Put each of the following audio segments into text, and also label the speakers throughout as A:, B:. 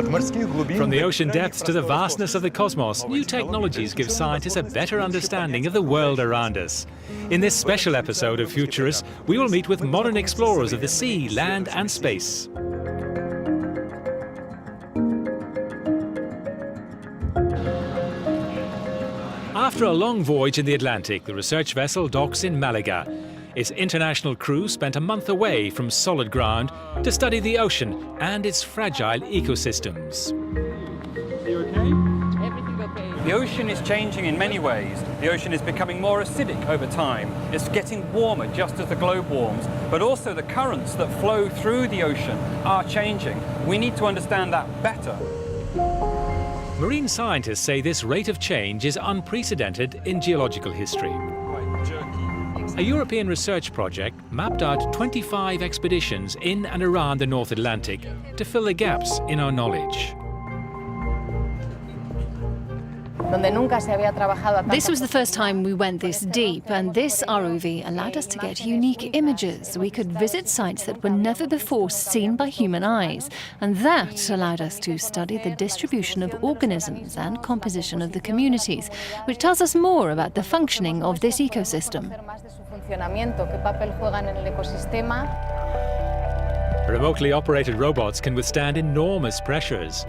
A: From the ocean depths to the vastness of the cosmos, new technologies give scientists a better understanding of the world around us. In this special episode of Futuris, we will meet with modern explorers of the sea, land and space. After a long voyage in the Atlantic, the research vessel docks in Malaga. Its international crew spent a month away from solid ground to study the ocean and its fragile ecosystems.
B: Are you okay? Everything okay. The ocean is changing in many ways. The ocean is becoming more acidic over time. It's getting warmer just as the globe warms, but also the currents that flow through the ocean are changing. We need to understand that better.
A: Marine scientists say this rate of change is unprecedented in geological history. A European research project mapped out 25 expeditions in and around the North Atlantic to fill the gaps in our knowledge.
C: This was the first time we went this deep, and this ROV allowed us to get unique images. We could visit sites that were never before seen by human eyes, and that allowed us to study the distribution of organisms and composition of the communities, which tells us more about the functioning of this ecosystem.
A: Remotely operated robots can withstand enormous pressures.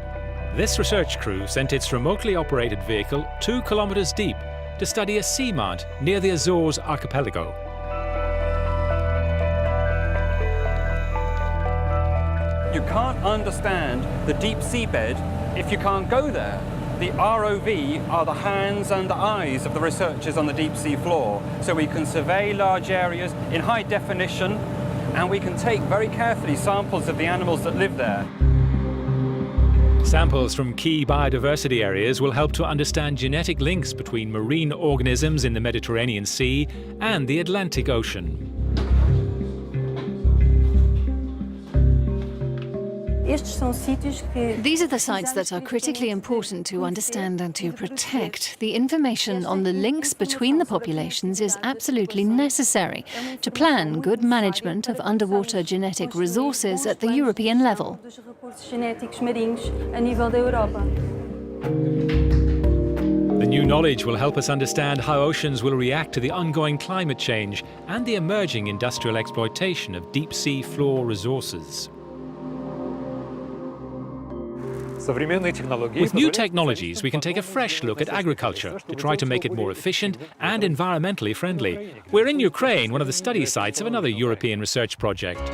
A: This research crew sent its remotely operated vehicle 2 kilometers deep to study a seamount near the Azores archipelago.
B: You can't understand the deep seabed if you can't go there. The ROV are the hands and the eyes of the researchers on the deep sea floor, so we can survey large areas in high definition, and we can take very carefully samples of the animals that live there.
A: Samples from key biodiversity areas will help to understand genetic links between marine organisms in the Mediterranean Sea and the Atlantic Ocean.
C: These are the sites that are critically important to understand and to protect. The information on the links between the populations is absolutely necessary to plan good management of underwater genetic resources at the European level.
A: The new knowledge will help us understand how oceans will react to the ongoing climate change and the emerging industrial exploitation of deep-sea floor resources. With new technologies, we can take a fresh look at agriculture to try to make it more efficient and environmentally friendly. We're in Ukraine, one of the study sites of another European research project.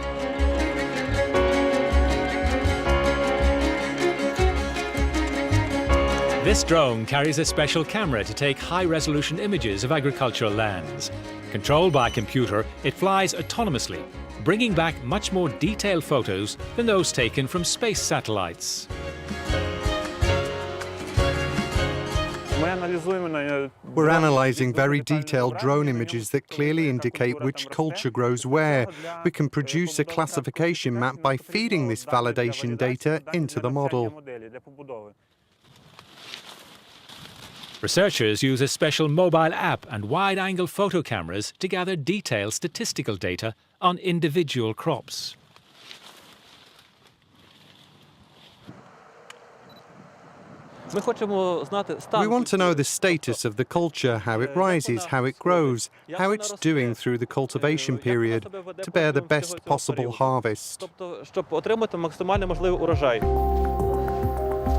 A: This drone carries a special camera to take high-resolution images of agricultural lands. Controlled by a computer, it flies autonomously, bringing back much more detailed photos than those taken from space satellites.
D: We're analysing very detailed drone images that clearly indicate which culture grows where. We can produce a classification map by feeding this validation data into the model.
A: Researchers use a special mobile app and wide-angle photo cameras to gather detailed statistical data on individual crops.
D: We want to know the status of the culture, how it rises, how it grows, how it's doing through the cultivation period to bear the best possible harvest.
A: The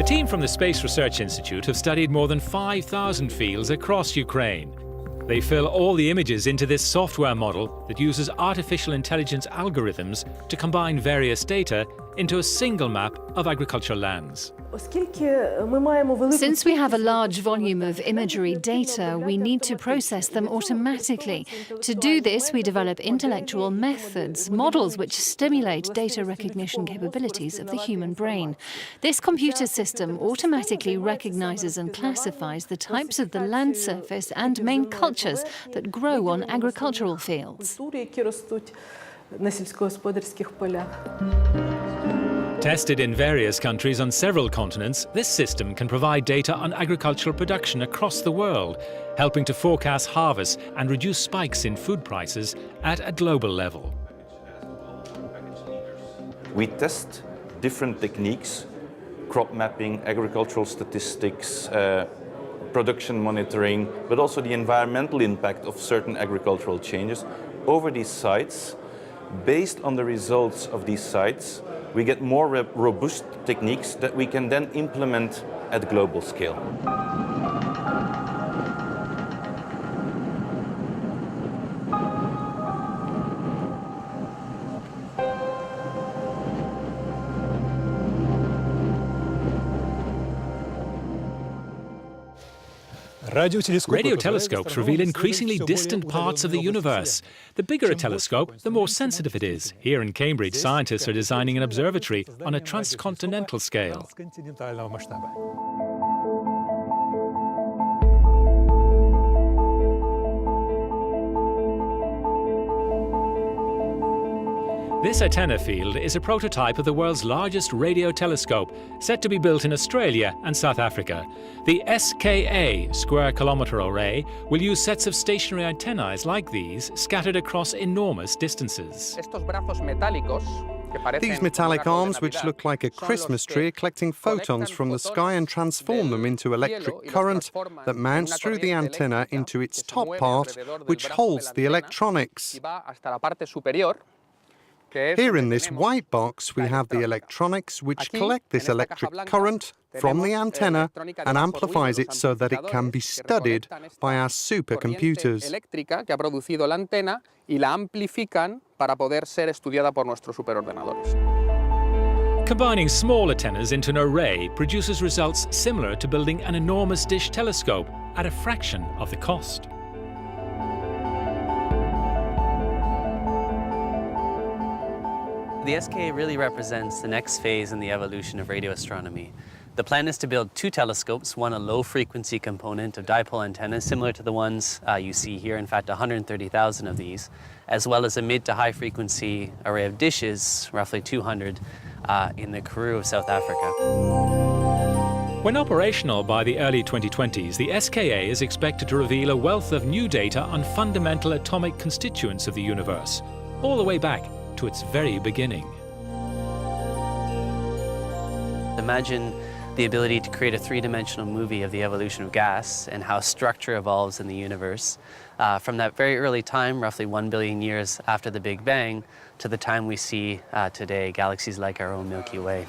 A: team from the Space Research Institute have studied more than 5,000 fields across Ukraine. They fill all the images into this software model that uses artificial intelligence algorithms to combine various data into a single map of agricultural lands.
C: Since we have a large volume of imagery data, we need to process them automatically. To do this, we develop intellectual methods, models which stimulate data recognition capabilities of the human brain. This computer system automatically recognizes and classifies the types of the land surface and main cultures that grow on agricultural fields.
A: Tested in various countries on several continents, this system can provide data on agricultural production across the world, helping to forecast harvests and reduce spikes in food prices at a global level.
E: We test different techniques crop mapping, agricultural statistics, production monitoring, but also the environmental impact of certain agricultural changes over these sites. Based on the results of these sites, we get more robust techniques that we can then implement at global scale.
A: Radio telescopes reveal increasingly distant parts of the universe. The bigger a telescope, the more sensitive it is. Here in Cambridge, scientists are designing an observatory on a transcontinental scale. This antenna field is a prototype of the world's largest radio telescope, set to be built in Australia and South Africa. The SKA square kilometre array will use sets of stationary antennae like these scattered across enormous distances.
D: These metallic arms, which look like a Christmas tree, are collecting photons from the sky and transform them into electric current that mounts through the antenna into its top part, which holds the electronics. Here in this white box, we have the electronics which collect this electric current from the antenna and amplifies it so that it can be studied by our supercomputers.
A: Combining small antennas into an array produces results similar to building an enormous dish telescope at a fraction of the cost.
F: The SKA really represents the next phase in the evolution of radio astronomy. The plan is to build two telescopes, one a low-frequency component of dipole antennas, similar to the ones you see here, in fact 130,000 of these, as well as a mid to high-frequency array of dishes, roughly 200, in the Karoo of South Africa.
A: When operational by the early 2020s, the SKA is expected to reveal a wealth of new data on fundamental atomic constituents of the universe, all the way back to its very beginning.
F: Imagine the ability to create a three-dimensional movie of the evolution of gas and how structure evolves in the universe from that very early time, roughly 1 billion years after the Big Bang, to the time we see today, galaxies like our own Milky Way.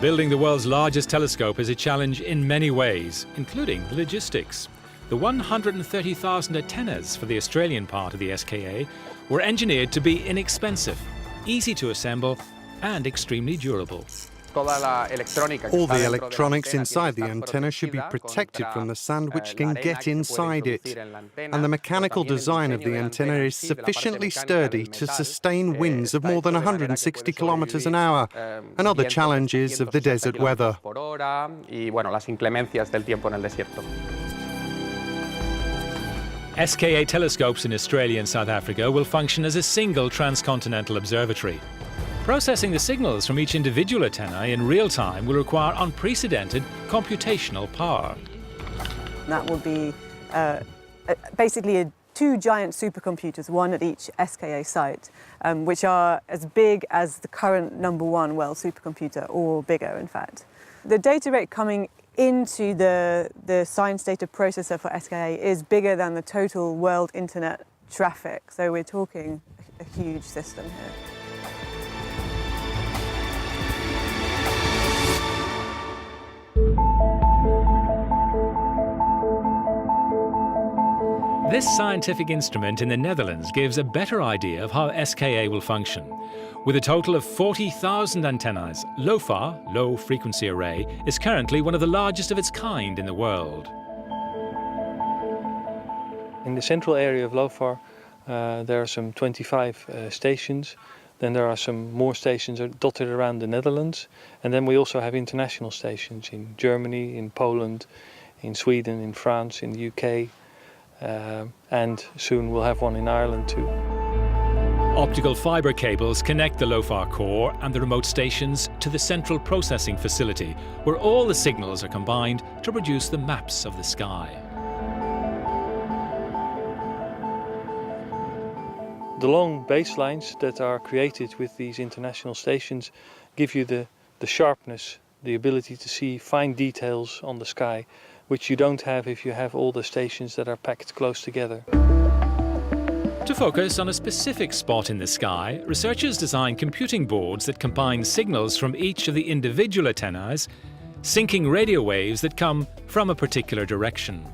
A: Building the world's largest telescope is a challenge in many ways, including the logistics. The 130,000 antennas for the Australian part of the SKA were engineered to be inexpensive, easy to assemble, and extremely durable.
D: All the electronics inside the antenna should be protected from the sand which can get inside it. And the mechanical design of the antenna is sufficiently sturdy to sustain winds of more than 160 kilometers an hour and other challenges of the desert weather.
A: SKA telescopes in Australia and South Africa will function as a single transcontinental observatory. Processing the signals from each individual antenna in real time will require unprecedented computational power.
G: That will be basically two giant supercomputers, one at each SKA site, which are as big as the current #1 world supercomputer, or bigger in fact. The data rate coming into the science data processor for SKA is bigger than the total world internet traffic. So we're talking a huge system here.
A: This scientific instrument in the Netherlands gives a better idea of how SKA will function. With a total of 40,000 antennas, LOFAR, Low Frequency Array, is currently one of the largest of its kind in the world.
H: In the central area of LOFAR, there are some 25 stations. Then there are some more stations dotted around the Netherlands. And then we also have international stations in Germany, in Poland, in Sweden, in France, in the UK. And soon we'll have one in Ireland too.
A: Optical fibre cables connect the LOFAR core and the remote stations to the central processing facility, where all the signals are combined to produce the maps of the sky.
H: The long baselines that are created with these international stations give you the the sharpness, the ability to see fine details on the sky, which you don't have if you have all the stations that are packed close together.
A: To focus on a specific spot in the sky, researchers designed computing boards that combine signals from each of the individual antennas, syncing radio waves that come from a particular direction.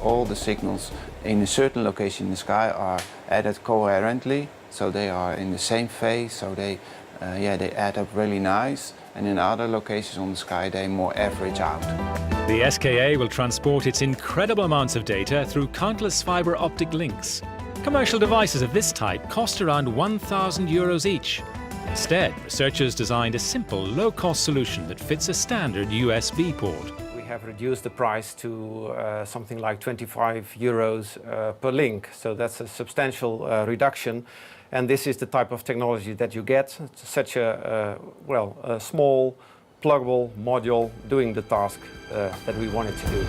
I: All the signals in a certain location in the sky are added coherently, so they are in the same phase, so they add up really nice, and in other locations on the sky they more average out.
A: The SKA will transport its incredible amounts of data through countless fibre optic links. Commercial devices of this type cost around €1,000 each. Instead, researchers designed a simple, low-cost solution that fits a standard USB port.
J: We have reduced the price to something like €25 per link, so that's a substantial reduction. And this is the type of technology that you get. It's such a small, pluggable module doing the task that we wanted to do.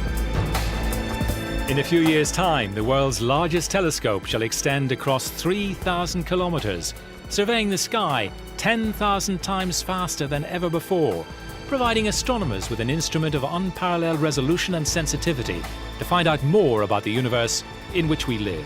A: In a few years' time, the world's largest telescope shall extend across 3,000 kilometers, surveying the sky 10,000 times faster than ever before, providing astronomers with an instrument of unparalleled resolution and sensitivity to find out more about the universe in which we live.